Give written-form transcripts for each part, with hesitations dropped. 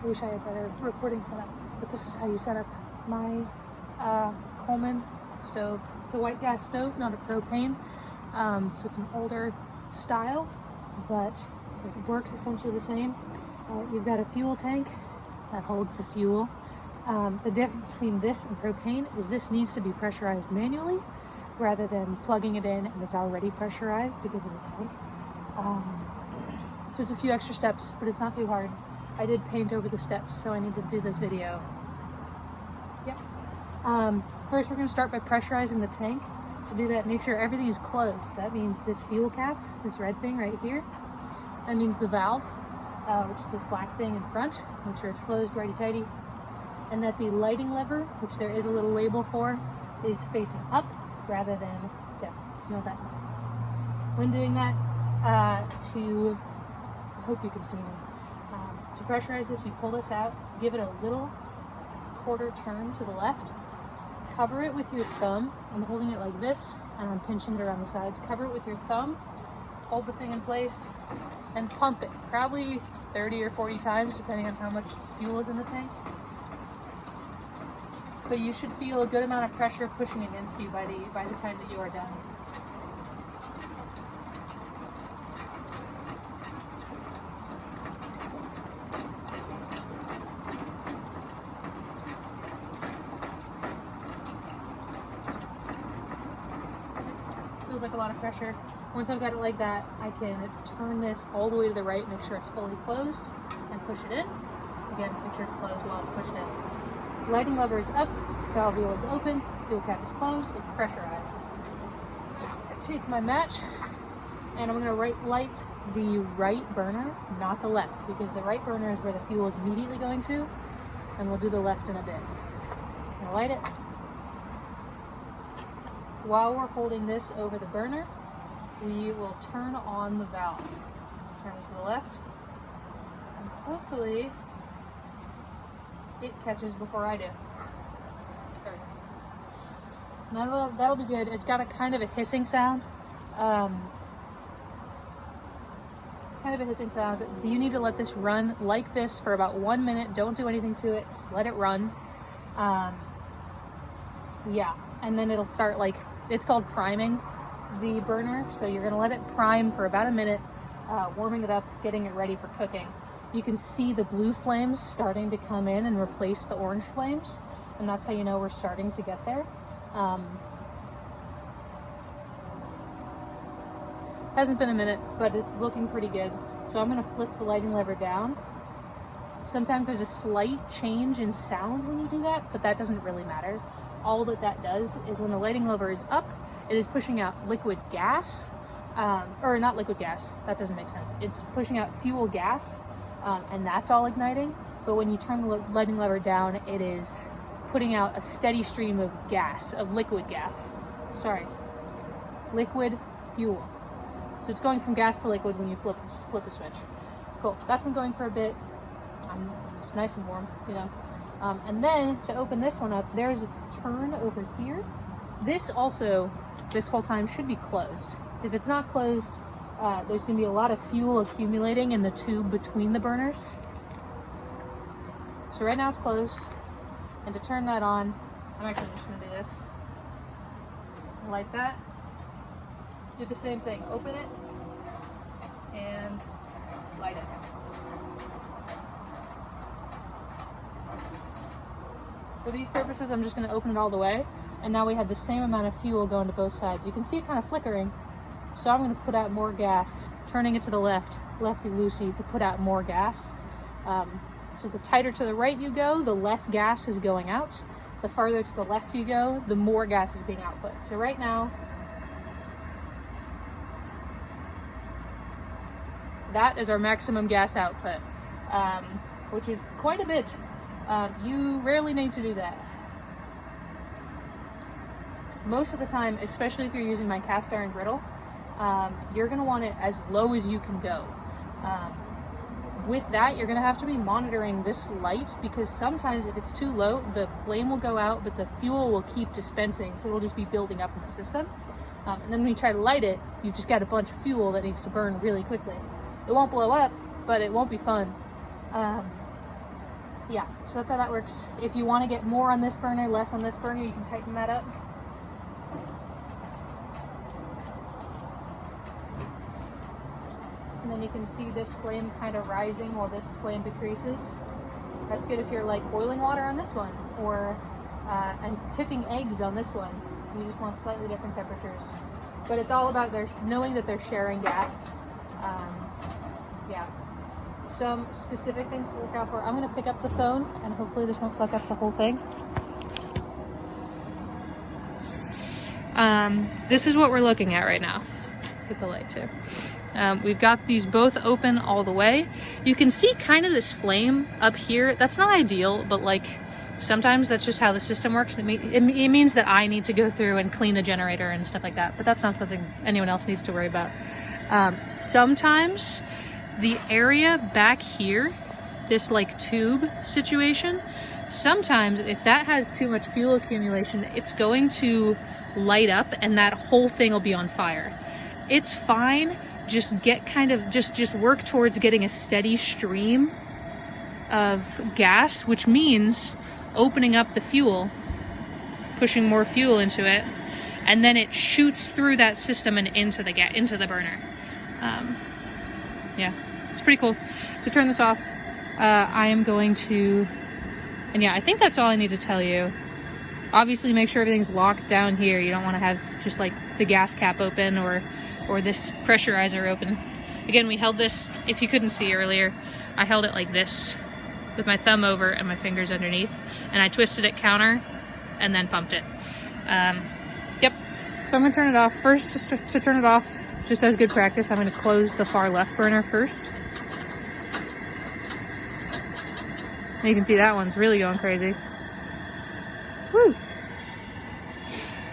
I wish I had better recording setup, but this is how you set up my Coleman stove. It's a white gas stove, not a propane, so it's an older style, but it works essentially the same. You've got a fuel tank that holds the fuel. The difference between this and propane is this needs to be pressurized manually rather than plugging it in and it's already pressurized because of the tank. So it's a few extra steps, but it's not too hard. I did paint over the steps, so I need to do this video. Yep. First, we're going to start by pressurizing the tank. To do that, make sure everything is closed. That means this fuel cap, this red thing right here. That means the valve, which is this black thing in front. Make sure it's closed righty-tighty. And that the lighting lever, which there is a little label for, is facing up rather than down. So note that. When doing that, I hope you can see me. To pressurize this, you pull this out, give it a little quarter turn to the left, cover it with your thumb. I'm holding it like this, and I'm pinching it around the sides. Cover it with your thumb, hold the thing in place, and pump it. Probably 30 or 40 times, depending on how much fuel is in the tank. But you should feel a good amount of pressure pushing against you by the time that you are done. Feels like a lot of pressure. Once I've got it like that, I can turn this all the way to the right, make sure it's fully closed, and push it in. Again, make sure it's closed while it's pushed in. Lighting lever is up, valve wheel is open, fuel cap is closed, it's pressurized. I take my match, and I'm going to light the right burner, not the left, because the right burner is where the fuel is immediately going to, and we'll do the left in a bit. I'm going to light it. While we're holding this over the burner, we will turn on the valve. Turn it to the left, and hopefully it catches before I do. Now that'll be good. It's got a kind of a hissing sound. You need to let this run like this for about 1 minute. Don't do anything to it. Just let it run. Yeah, and then it'll start it's called priming the burner. So you're gonna let it prime for about a minute, warming it up, getting it ready for cooking. You can see the blue flames starting to come in and replace the orange flames, and that's how you know we're starting to get there. Hasn't been a minute, but it's looking pretty good. So I'm going to flip the lighting lever down. Sometimes there's a slight change in sound when you do that, but that doesn't really matter. All that does is when the lighting lever is up, it is pushing out liquid gas, or not liquid gas, that doesn't make sense. It's pushing out fuel gas, and that's all igniting. But when you turn the lighting lever down, it is putting out a steady stream of gas, of liquid gas. Sorry, liquid fuel. So it's going from gas to liquid when you flip the switch. Cool, that's been going for a bit. It's nice and warm, you know. And then to open this one up, there's a turn over here. This also, this whole time should be closed. If it's not closed, there's gonna be a lot of fuel accumulating in the tube between the burners. So right now it's closed. And to turn that on, I'm actually just gonna do this. Like that. Do the same thing. Open it and light it. For these purposes, I'm just going to open it all the way. And now we have the same amount of fuel going to both sides. You can see it kind of flickering. So I'm going to put out more gas, turning it to the left, lefty-loosey, to put out more gas. So the tighter to the right you go, the less gas is going out. The farther to the left you go, the more gas is being output. So right now, that is our maximum gas output, which is quite a bit. You rarely need to do that. Most of the time, especially if you're using my cast iron griddle, you're going to want it as low as you can go. With that, you're going to have to be monitoring this light, because sometimes if it's too low, the flame will go out, but the fuel will keep dispensing, so it'll just be building up in the system. And then when you try to light it, you've just got a bunch of fuel that needs to burn really quickly. It won't blow up, but it won't be fun. Yeah, so that's how that works. If you want to get more on this burner, less on this burner, you can tighten that up. And then you can see this flame kind of rising while this flame decreases. That's good if you're like boiling water on this one, or and cooking eggs on this one. You just want slightly different temperatures. But it's all about knowing that they're sharing gas. Yeah. Some specific things to look out for. I'm going to pick up the phone, and hopefully this won't fuck up the whole thing. This is what we're looking at right now. Let's get the light too. We've got these both open all the way. You can see kind of this flame up here. That's not ideal, but like sometimes that's just how the system works. It means that I need to go through and clean the generator and stuff like that, but that's not something anyone else needs to worry about. Sometimes the area back here, this like tube situation, sometimes if that has too much fuel accumulation, it's going to light up and that whole thing will be on fire. It's fine. Just get just work towards getting a steady stream of gas, which means opening up the fuel, pushing more fuel into it, and then it shoots through that system and into the burner. Yeah, it's pretty cool. To turn this off, I am going to, and yeah, I think that's all I need to tell you. Obviously, make sure everything's locked down here. You don't want to have just like the gas cap open or this pressurizer open. Again, we held this, if you couldn't see earlier, I held it like this with my thumb over and my fingers underneath, and I twisted it counter and then pumped it. Yep, so I'm gonna turn it off. First, just to turn it off, just as good practice, I'm gonna close the far left burner first. And you can see that one's really going crazy. Woo!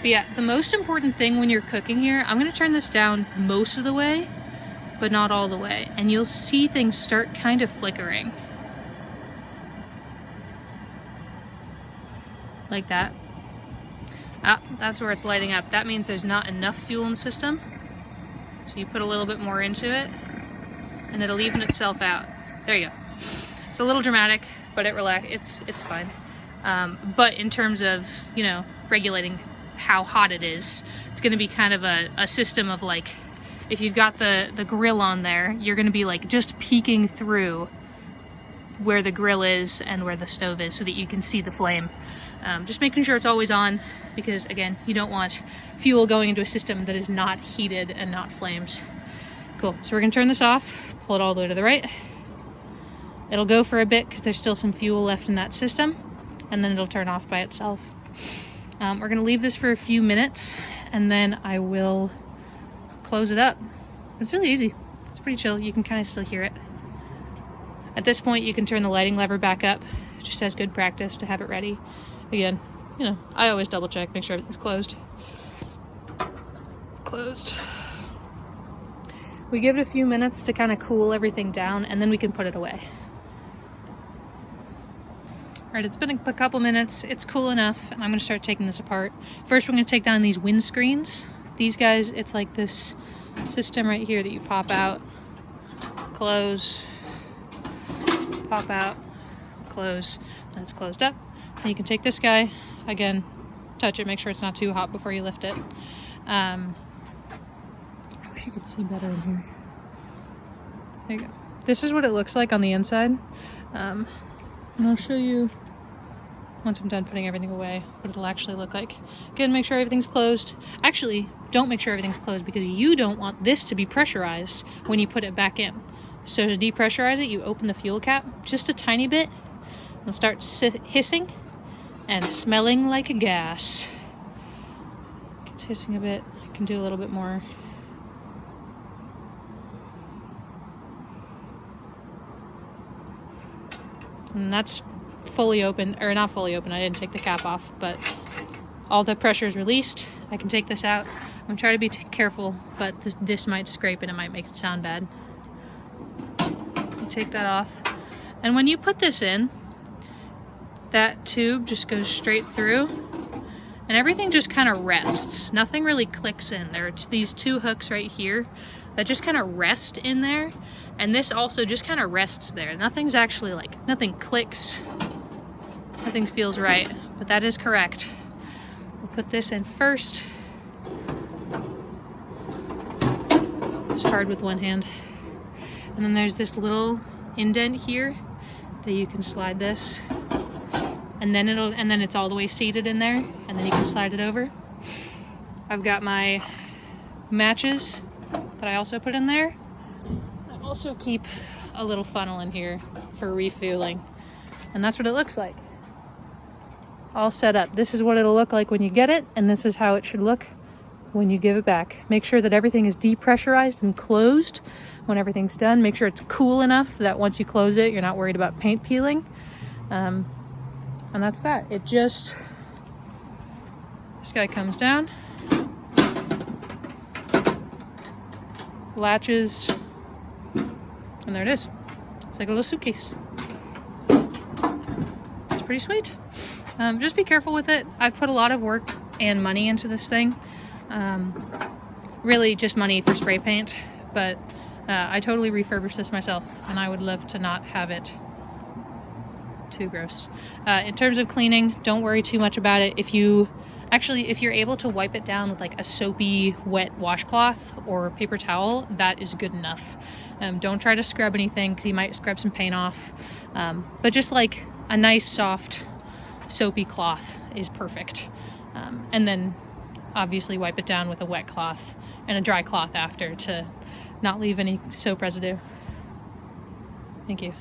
But yeah, the most important thing when you're cooking here, I'm going to turn this down most of the way, but not all the way. And you'll see things start kind of flickering. Like that. Ah, that's where it's lighting up. That means there's not enough fuel in the system. So you put a little bit more into it, and it'll even itself out. There you go. It's a little dramatic, but it's fine. But in terms of, you know, regulating how hot it is, it's going to be kind of a system of like, if you've got the grill on there, you're going to be like just peeking through where the grill is and where the stove is so that you can see the flame. Just making sure it's always on, because again, you don't want fuel going into a system that is not heated and not flames. Cool, so we're going to turn this off, pull it all the way to the right. It'll go for a bit because there's still some fuel left in that system, and then it'll turn off by itself. We're gonna leave this for a few minutes, and then I will close it up. It's really easy. It's pretty chill. You can kind of still hear it. At this point, you can turn the lighting lever back up, just as good practice to have it ready. Again, you know, I always double check, make sure everything's closed. Closed. We give it a few minutes to kind of cool everything down, and then we can put it away. All right, it's been a couple minutes. It's cool enough, and I'm gonna start taking this apart. First, we're gonna take down these windscreens. These guys, it's like this system right here that you pop out, close, pop out, close, and it's closed up. And you can take this guy, again, touch it, make sure it's not too hot before you lift it. I wish you could see better in here. There you go. This is what it looks like on the inside. And I'll show you once I'm done putting everything away what it'll actually look like. Again, make sure everything's closed. Actually, don't make sure everything's closed because you don't want this to be pressurized when you put it back in. So to depressurize it, you open the fuel cap just a tiny bit. It'll start hissing and smelling like a gas. It's hissing a bit. I can do a little bit more. And that's fully open, or not fully open, I didn't take the cap off, but all the pressure is released. I can take this out. I'm gonna try to be careful, but this might scrape and it might make it sound bad. You take that off. And when you put this in, that tube just goes straight through and everything just kind of rests. Nothing really clicks in. There are these two hooks right here that just kind of rest in there. And this also just kind of rests there. Nothing's actually like, nothing clicks Nothing feels right, but that is correct. We'll put this in first. It's hard with one hand. And then there's this little indent here that you can slide this, and then it's all the way seated in there, and then you can slide it over. I've got my matches that I also put in there. I also keep a little funnel in here for refueling, and that's what it looks like. All set up. This is what it'll look like when you get it, and this is how it should look when you give it back. Make sure that everything is depressurized and closed when everything's done. Make sure it's cool enough that once you close it, you're not worried about paint peeling. And that's that. This guy comes down, latches, and there it is. It's like a little suitcase. It's pretty sweet. Just be careful with it. I've put a lot of work and money into this thing. Really just money for spray paint, but I totally refurbished this myself, and I would love to not have it too gross. In terms of cleaning, don't worry too much about it. If you're able to wipe it down with like a soapy wet washcloth or paper towel, that is good enough. Don't try to scrub anything because you might scrub some paint off, but just like a nice soft soapy cloth is perfect. And then obviously wipe it down with a wet cloth and a dry cloth after to not leave any soap residue. Thank you.